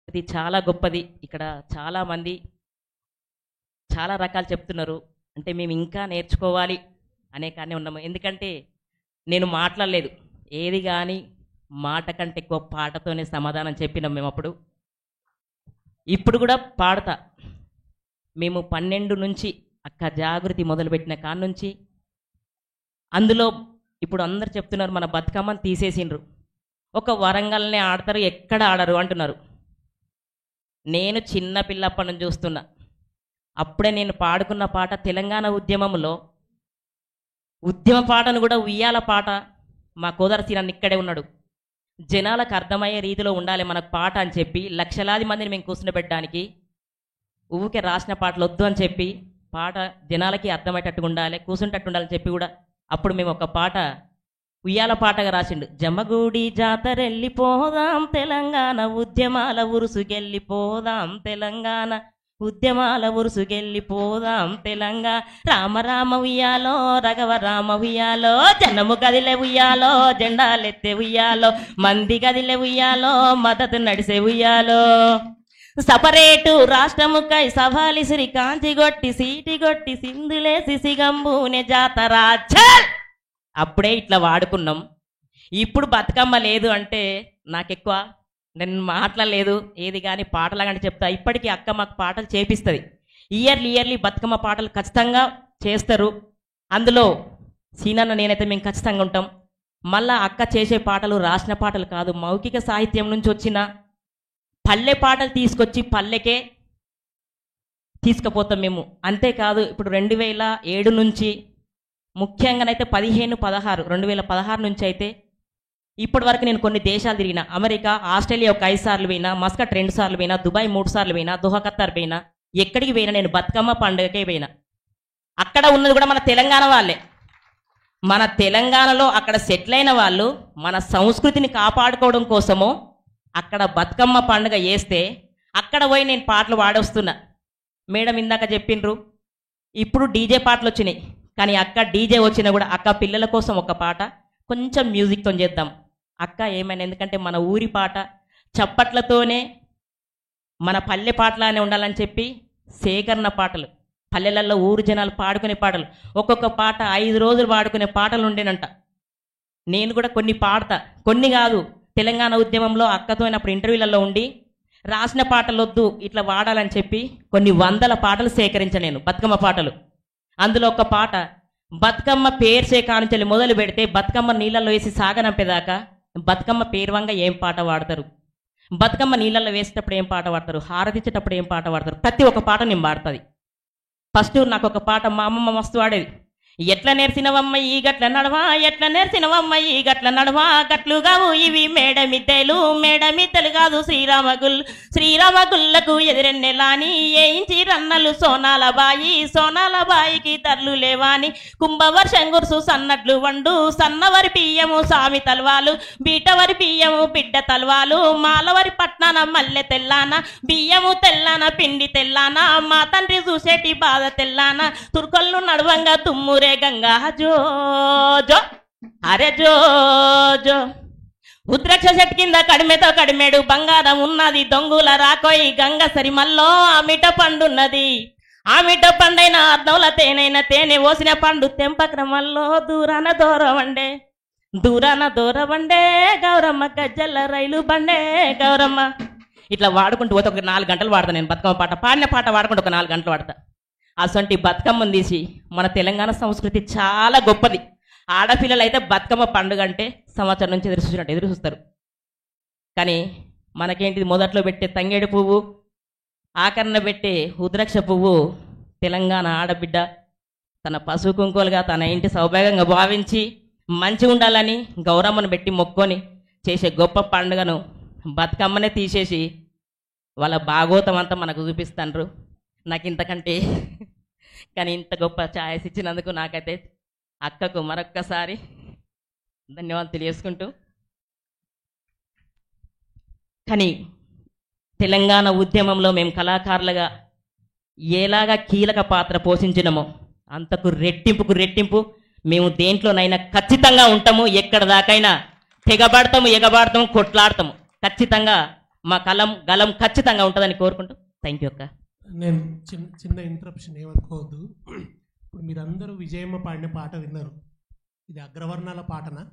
ఇది చాలా గొప్పది. ఇక్కడ చాలామంది చాలా రకాలు చెప్తున్నారు. అంటే మేము ఇంకా నేర్చుకోవాలి అనే కానీ ఉన్నాము. ఎందుకంటే నేను మాట్లాడలేదు. ఏది కానీ మాట కంటే ఎక్కువ పాటతోనే సమాధానం చెప్పినాం మేము అప్పుడు. ఇప్పుడు కూడా పాడతా. మేము 12 నుంచి అక్క జాగృతి మొదలుపెట్టిన కాడ నుంచి అందులో ఇప్పుడు అందరు చెప్తున్నారు మన బతుకమ్మని తీసేసిండ్రు. ఒక వరంగల్నే ఆడతారు, ఎక్కడ ఆడరు అంటున్నారు. నేను చిన్న పిల్లప్పటి నుంచి చూస్తున్నా. అప్పుడే నేను పాడుకున్న పాట తెలంగాణ ఉద్యమంలో ఉద్యమ పాటను కూడా ఉయ్యాల పాట మా కోదర సీనన్న ఇక్కడే ఉన్నాడు. జనాలకు అర్థమయ్యే రీతిలో ఉండాలి మనకు పాట అని చెప్పి లక్షలాది మందిని మేము కూర్చుండబెట్టడానికి ఊరికే రాసిన పాటలు వద్దు అని చెప్పి పాట జనాలకి అర్థమయ్యేటట్టుగా ఉండాలి, కూర్చుంటట్టు ఉండాలని చెప్పి కూడా అప్పుడు మేము ఒక పాట ఉయ్యాల పాటగా రాసిండు. జమ్మగూడి జాతరెళ్ళిపోదాం తెలంగాణ ఉద్యమాల ఉరుసుకెళ్ళిపోదాం తెలంగాణ ఉద్యమాల ఉరుసుకెళ్ళిపోదాం తెలంగాణ రామ రామ ఉయ్యాలో రఘవ రామ ఉయ్యాలో జనము గదిలే ఉయ్యాలో జెండాలెత్తే ఉయ్యాలో మంది గదిలే ఉయ్యాలో మద్దతు నడిసే ఉయ్యాలో సపరేటు రాష్ట్రముకై సవాలిసిరి కాంచిగొట్టి సీటిగొట్టి సింధులేసి సిగంబూనే జాతరా ఛల్! అప్పుడే ఇట్లా వాడుకున్నాం. ఇప్పుడు బతుకమ్మ లేదు అంటే నాకెక్కువ నేను మాట్లాడలేదు. ఏది కానీ పాటలాగంటే చెప్తా. ఇప్పటికీ అక్క మాకు పాటలు చేపిస్తుంది. ఇయర్లీ బతుకమ్మ పాటలు ఖచ్చితంగా చేస్తారు. అందులో సీనన్న నేనైతే మేము ఖచ్చితంగా ఉంటాం. మళ్ళా అక్క చేసే పాటలు రాసిన పాటలు కాదు, మౌఖిక సాహిత్యం నుంచి వచ్చిన పల్లె పాటలు తీసుకొచ్చి పల్లెకే తీసుకుపోతాం మేము. అంతేకాదు ఇప్పుడు 2007 నుంచి ముఖ్యంగానైతే 2016 నుంచి అయితే ఇప్పటి వరకు నేను కొన్ని దేశాలు తిరిగిన. అమెరికా, ఆస్ట్రేలియా ఒక 5 సార్లు పోయినా, మస్కట్ 2 సార్లు పోయినా, దుబాయ్ 3 సార్లు పోయినా, దోహా ఖత్తర్ పోయినా. ఎక్కడికి పోయినా నేను బతుకమ్మ పండుగకే పోయినా. అక్కడ ఉన్నది కూడా మన తెలంగాణ వాళ్ళే. మన తెలంగాణలో అక్కడ సెటిల్ అయిన వాళ్ళు మన సంస్కృతిని కాపాడుకోవడం కోసమో అక్కడ బతుకమ్మ పండుగ చేస్తే అక్కడ పోయి నేను పాటలు పాడొస్తున్నా. మేడం ఇందాక చెప్పిండ్రు ఇప్పుడు డీజే పాటలు వచ్చినాయి, కానీ అక్క డీజే వచ్చినా కూడా అక్క పిల్లల కోసం ఒక పాట కొంచెం మ్యూజిక్తో చేద్దాం అక్క ఏమైనా. ఎందుకంటే మన ఊరి పాట చప్పట్లతోనే మన పల్లె పాటలానే ఉండాలని చెప్పి సేకరణ పాటలు పల్లెలలో ఊరు జనాలు పాడుకునే పాటలు ఒక్కొక్క పాట 5 రోజులు పాడుకునే పాటలు ఉండేనంట. నేను కూడా కొన్ని పాడతా, కొన్ని కాదు. తెలంగాణ ఉద్యమంలో అక్కతో అయినప్పుడు ఇంటర్వ్యూలలో ఉండి రాసిన పాటలు వద్దు ఇట్లా వాడాలని చెప్పి కొన్ని 100 పాటలు సేకరించాను నేను, బతుకమ్మ పాటలు. అందులో ఒక పాట బతుకమ్మ పేర్చే కానుంచెల్లి మొదలు పెడితే బతుకమ్మ నీళ్ళల్లో వేసి సాగనంపేదాకా బతుకమ్మ పేరువంగా ఏం పాట వాడతారు, బతుకమ్మ నీళ్ళల్లో వేసేటప్పుడు ఏం పాట పాడతారు, హారతిచ్చేటప్పుడు ఏం పాట పాడతారు, ప్రతి ఒక్క పాట నేను పాడుతుంది. ఫస్ట్ నాకు ఒక పాట మా అమ్మమ్మ మస్తు వాడేది. ఎట్లా నేర్చినవమ్మ ఈ గట్ల నడవా, ఎట్లా నేర్చినవమ్మ ఈ గట్ల నడవా, గట్లుగావు ఇవి మేడమిద్దెలు కాదు శ్రీరామగుల్లకు ఎదురెన్నెలాని ఏయించి రన్నలు సోనాల బాయికి తర్లు లేవాని కుంభవర్షం గురుసు సన్నట్లు వండు సన్నవరి బియ్యము సామి తల్వాలు బీటవరి బియ్యము బిడ్డ తల్వాలు మాలవరి పట్నాన మల్లె తెల్లాన బియ్యము తెల్లాన పిండి తెల్లాన మా తండ్రి చూసేటి బాధ తెల్లాన తుర్కొల్లు నడవంగా తుమ్మురే గంగా జో జో అరే జో జో ఉద్రక్ష చెట్టు కింద కడిమెతో కడిమేడు బంగారం ఉన్నది దొంగుల రాకోయి గంగ సరిమల్లో ఆమిట పండున్నది ఆమిట పండైన అర్ధంల తేనైన తేనె ఓసిన పండు తెంపక్రమల్లో దూరాన దూరవండే గౌరమ్మ గజ్జల రైలు బండే గౌరమ్మ. ఇట్లా వాడుకుంటూ పోతే ఒక 4 గంటలు వాడతా నేను బతుకమ్మ పాట. పాడిన పాట వాడుకుంటూ ఒక 4 గంటలు వాడతా. అసంటి బతుకమ్మను తీసి మన తెలంగాణ సంస్కృతి చాలా గొప్పది. ఆడపిల్లలు అయితే బతుకమ్మ పండుగ అంటే సంవత్సరం నుంచి ఎదురు చూస్తారు. కానీ మనకేంటిది మొదట్లో పెట్టే తంగేడు పువ్వు, ఆకరణ పెట్టే ఉద్రక్ష పువ్వు తెలంగాణ ఆడబిడ్డ తన పసుపు కుంకులుగా తన ఇంటి సౌభాగ్యంగా భావించి మంచిగా ఉండాలని గౌరమ్మను పెట్టి మొక్కొని చేసే గొప్ప పండుగను బతుకమ్మనే తీసేసి వాళ్ళ భాగోతం అంతా మనకు చూపిస్తాండ్రు. నాకు ఇంతకంటే కానీ ఇంత గొప్ప ఛాయస్ ఇచ్చినందుకు నాకైతే అక్కకు మరొక్కసారి ధన్యవాదాలు తెలియజేసుకుంటూ, కానీ తెలంగాణ ఉద్యమంలో మేము కళాకారులుగా ఎలాగా కీలక పాత్ర పోషించినమో అంతకు రెట్టింపు మేము దేంట్లోనైనా ఖచ్చితంగా ఉంటాము. ఎక్కడ దాకైనా తెగబడతాము, ఎగబాడతాము, కొట్లాడతాము. ఖచ్చితంగా మా గలం ఖచ్చితంగా ఉంటుందని కోరుకుంటూ థ్యాంక్ యూ అక్క. నేను చిన్న ఇంటరప్షన్ ఏమనుకోవద్దు. ఇప్పుడు మీరందరూ విజయమ్మ పాడిన పాట విన్నారు. ఇది అగ్రవర్ణాల పాటనా?